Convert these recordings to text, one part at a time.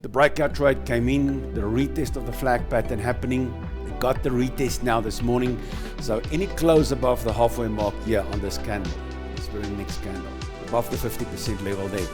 The breakout trade came in, the retest of the flag pattern happening. We got the retest now this morning. So any close above the halfway mark here on this candle, this very next candle, above the 50% level there.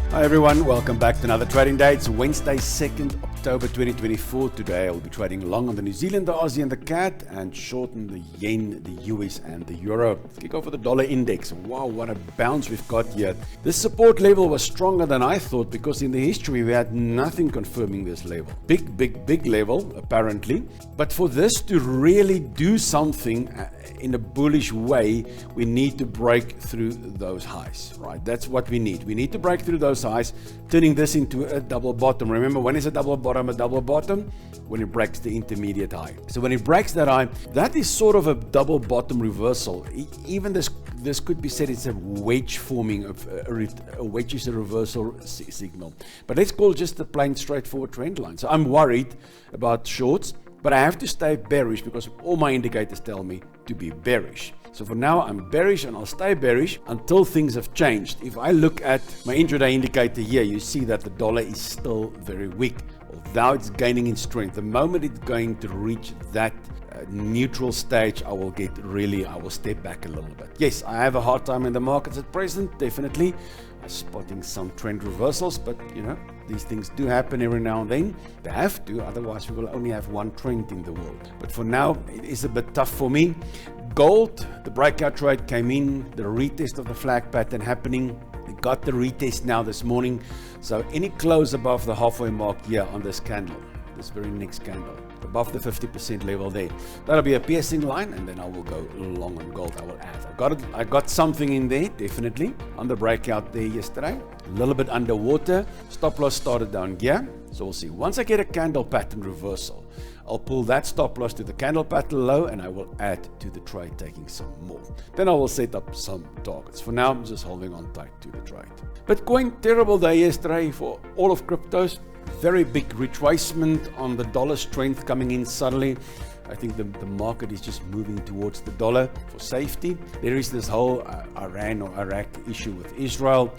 Hi everyone, welcome back to another trading day. It's Wednesday, 2nd October 2024. Today I will be trading long on the New Zealand, the Aussie and the CAD, and short on the yen, the US and the euro. Let's kick off with the dollar index. Wow, what a bounce we've got here. This support level was stronger than I thought because in the history we had nothing confirming this level. Big level apparently. But for this to really do something in a bullish way, we need to break through those highs, right? That's what we need. We need to break through those highs, turning this into a double bottom. Remember, when is a double bottom a double bottom? When it breaks the intermediate high. So when it breaks that high, that is sort of a double bottom reversal. Even this could be said it's a wedge forming. A wedge is a reversal signal. But let's call just a plain straightforward trend line. So I'm worried about shorts, but I have to stay bearish because all my indicators tell me to be bearish. So for now, I'm bearish and I'll stay bearish until things have changed. If I look at my intraday indicator here, you see that the dollar is still very weak, although it's gaining in strength. The moment it's going to reach that neutral stage, I will step back a little bit. Yes, I have a hard time in the markets at present, definitely. I'm spotting some trend reversals, but you know, these things do happen every now and then. They have to, otherwise we will only have one trend in the world. But for now, it is a bit tough for me. Gold, the breakout trade came in, the retest of the flag pattern happening. We got the retest now this morning. So any close above the halfway mark here on this candle, this very next candle, above the 50% level there, that'll be a piercing line, and then I will go long on gold. I will add. I got something in there, definitely, on the breakout there yesterday. A little bit underwater. Stop loss started down here. So we'll see. Once I get a candle pattern reversal, I'll pull that stop loss to the candle pattern low, and I will add to the trade, taking some more. Then I will set up some targets. For now, I'm just holding on tight to the trade. Bitcoin, terrible day yesterday for all of cryptos. Very big retracement on the dollar strength coming in suddenly. I think the market is just moving towards the dollar for safety. There is this whole Iran or Iraq issue with Israel.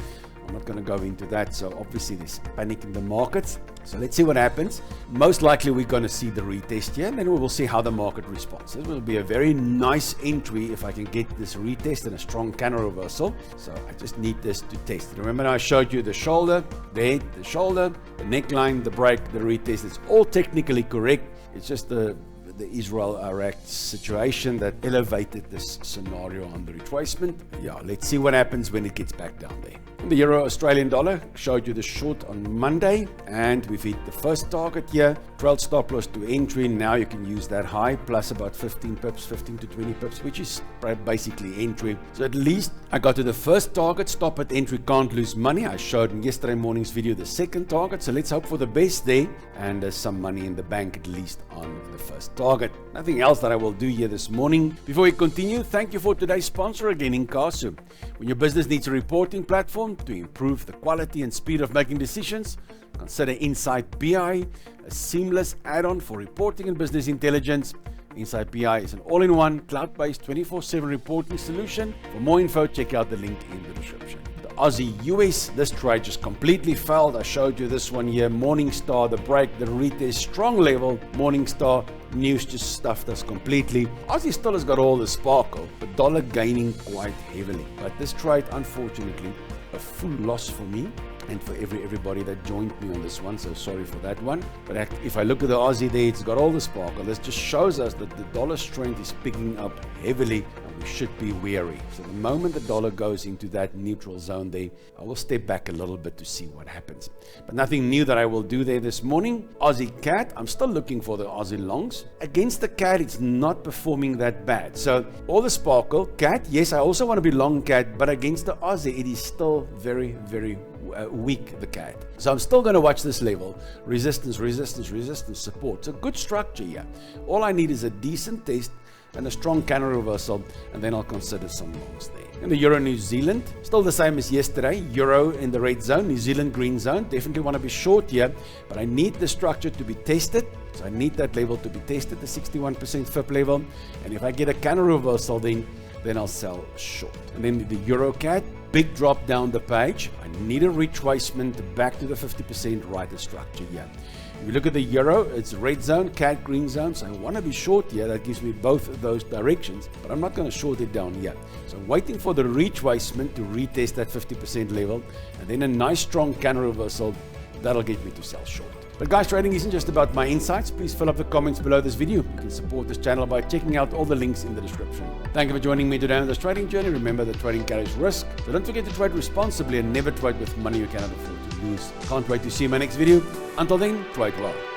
I'm not going to go into that. So obviously there's panic in the markets. So let's see what happens. Most likely we're going to see the retest here, and then we will see how the market responds. This will be a very nice entry if I can get this retest and a strong candle reversal. So I just need this to test. Remember I showed you the shoulder, the head, the shoulder, the neckline, the break, the retest. It's all technically correct. It's just the Israel-Iraq situation that elevated this scenario on the retracement. Yeah, let's see what happens when it gets back down there. The euro Australian dollar, showed you the short on Monday, and we've hit the first target here. Trailed stop loss to entry. Now you can use that high plus about 15 pips, 15 to 20 pips, which is basically entry. So at least I got to the first target. Stop at entry, can't lose money. I showed in yesterday morning's video the second target. So let's hope for the best there, and there's some money in the bank at least on the first target. Nothing else that I will do here this morning. Before we continue, thank you for today's sponsor again, Incasu. When your business needs a reporting platform to improve the quality and speed of making decisions, consider Insight BI, a seamless add-on for reporting and business intelligence. Insight BI is an all-in-one, cloud-based 24/7 reporting solution. For more info, check out the link in the description. The Aussie US, this trade just completely failed. I showed you this one here. Morningstar, the break, the retest, strong level. Morningstar news just stuffed us completely. Aussie still has got all the sparkle, but dollar gaining quite heavily. But this trade, unfortunately, a full loss for me and for everybody that joined me on this one, so sorry for that one. But if I look at the Aussie there, it's got all the sparkle. This just shows us that the dollar strength is picking up heavily, and we should be wary. So the moment the dollar goes into that neutral zone there, I will step back a little bit to see what happens. But nothing new that I will do there this morning. Aussie CAD, I'm still looking for the Aussie longs. Against the CAD, it's not performing that bad. So all the sparkle, CAD, yes, I also want to be long CAD, but against the Aussie, it is still very weak, the CAD. So I'm still going to watch this level. Resistance, support. It's a good structure here. All I need is a decent test, and a strong candle reversal, and then I'll consider some longs there. In the Euro New Zealand, still the same as yesterday. Euro in the red zone, New Zealand green zone. Definitely want to be short here, but I need the structure to be tested. So I need that level to be tested, the 61% FIP level. And if I get a candle reversal, then I'll sell short. And then the Euro CAD, big drop down the page. I need a retracement back to the 50% right structure here. If you look at the Euro, it's red zone, CAD green zone. So I want to be short here. That gives me both of those directions, but I'm not going to short it down here. So I'm waiting for the retracement to retest that 50% level, and then a nice strong candle reversal. That'll get me to sell short. But guys, trading isn't just about my insights. Please fill up the comments below this video. You can support this channel by checking out all the links in the description. Thank you for joining me today on this trading journey. Remember that trading carries risk, so don't forget to trade responsibly and never trade with money you cannot afford to lose. Can't wait to see my next video. Until then, trade well.